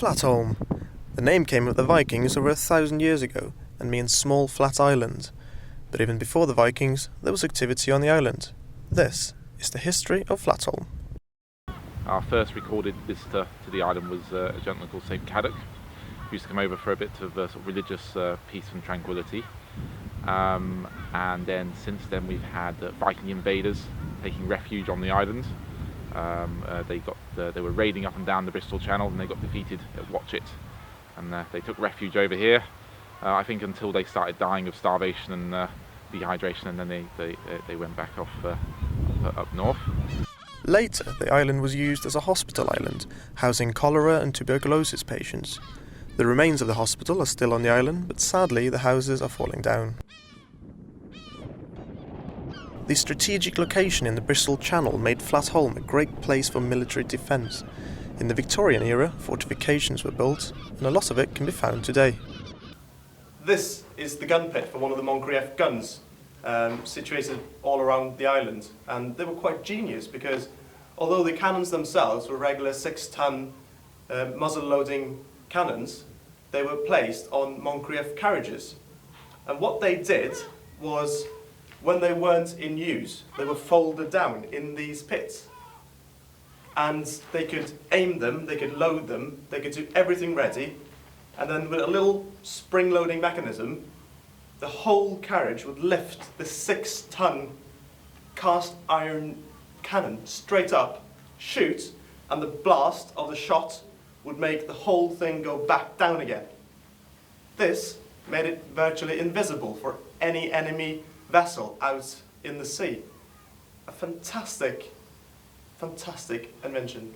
Flat Holm. The name came of the Vikings over 1,000 years ago and means small flat island. But even before the Vikings, there was activity on the island. This is the history of Flat Holm. Our first recorded visitor to the island was a gentleman called St. Caddock, who used to come over for a bit of sort of religious peace and tranquility. And then since then we've had Viking invaders taking refuge on the island. They were raiding up and down the Bristol Channel, and they got defeated at Watchet, and they took refuge over here, I think until they started dying of starvation and dehydration, and then they went back off up north. Later, the island was used as a hospital island, housing cholera and tuberculosis patients. The remains of the hospital are still on the island, but sadly the houses are falling down. The strategic location in the Bristol Channel made Flat Holm a great place for military defence. In the Victorian era, fortifications were built, and a lot of it can be found today. This is the gun pit for one of the Moncrieff guns, situated all around the island. And they were quite genius because although the cannons themselves were regular 6-ton muzzle-loading cannons, they were placed on Moncrieff carriages. And what they did was, when they weren't in use, they were folded down in these pits. And they could aim them, they could load them, they could do everything ready, and then with a little spring-loading mechanism, the whole carriage would lift the 6-ton cast iron cannon straight up, shoot, and the blast of the shot would make the whole thing go back down again. This made it virtually invisible for any enemy vessel out in the sea. A fantastic invention.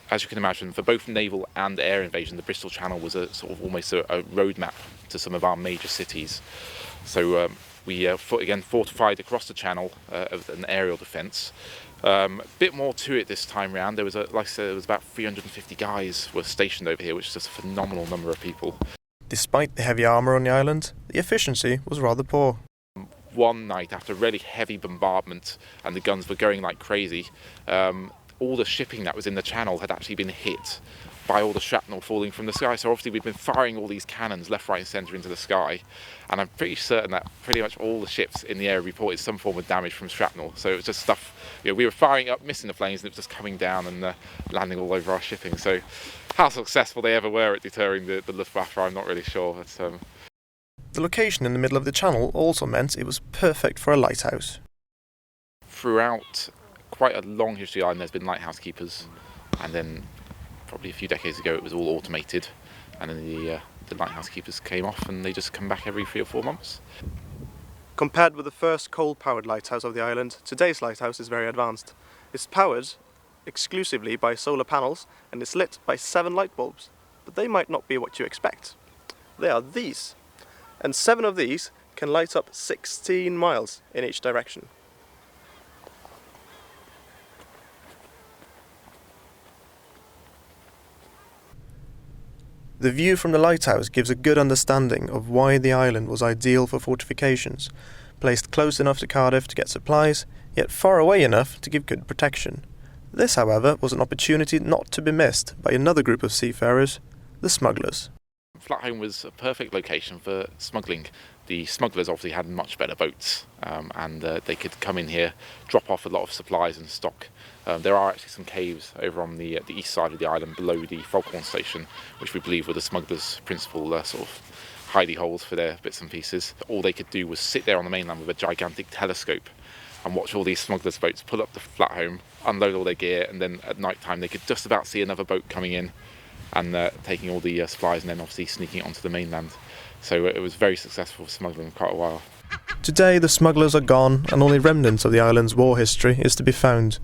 As you can imagine, for both naval and air invasion, the Bristol Channel was a sort of almost a roadmap to some of our major cities. So we fortified across the channel of an aerial defence. A bit more to it this time round. There was, like I said, there was about 350 guys were stationed over here, which is just a phenomenal number of people. Despite the heavy armour on the island, the efficiency was rather poor. One night, after really heavy bombardment and the guns were going like crazy, all the shipping that was in the channel had actually been hit by all the shrapnel falling from the sky. So obviously we'd been firing all these cannons left, right and centre into the sky, and I'm pretty certain that pretty much all the ships in the area reported some form of damage from shrapnel. So it was just stuff, we were firing up, missing the planes, and it was just coming down and landing all over our shipping. So how successful they ever were at deterring the Luftwaffe, I'm not really sure. But, the location in the middle of the channel also meant it was perfect for a lighthouse. Throughout quite a long history of the island, there's been lighthouse keepers, and then probably a few decades ago it was all automated, and then the lighthouse keepers came off and they just come back every 3 or 4 months. Compared with the first coal-powered lighthouse of the island, today's lighthouse is very advanced. It's powered exclusively by solar panels and it's lit by 7 light bulbs, but they might not be what you expect. They are these, and 7 of these can light up 16 miles in each direction. The view from the lighthouse gives a good understanding of why the island was ideal for fortifications, placed close enough to Cardiff to get supplies, yet far away enough to give good protection. This, however, was an opportunity not to be missed by another group of seafarers, the smugglers. Flat Holm was a perfect location for smuggling. The smugglers obviously had much better boats, and they could come in here, drop off a lot of supplies and stock. There are actually some caves over on the east side of the island below the Foghorn station, which we believe were the smugglers' principal sort of hidey holes for their bits and pieces. All they could do was sit there on the mainland with a gigantic telescope and watch all these smugglers' boats pull up to Flat Holm, unload all their gear, and then at night time they could just about see another boat coming in and taking all the supplies, and then obviously sneaking onto the mainland. So it was very successful for smuggling for quite a while. Today the smugglers are gone and only remnants of the island's war history is to be found.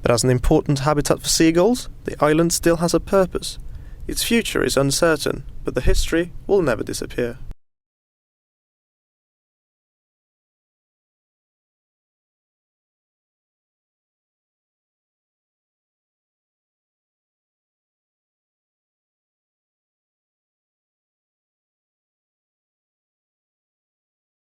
But as an important habitat for seagulls, the island still has a purpose. Its future is uncertain, but the history will never disappear.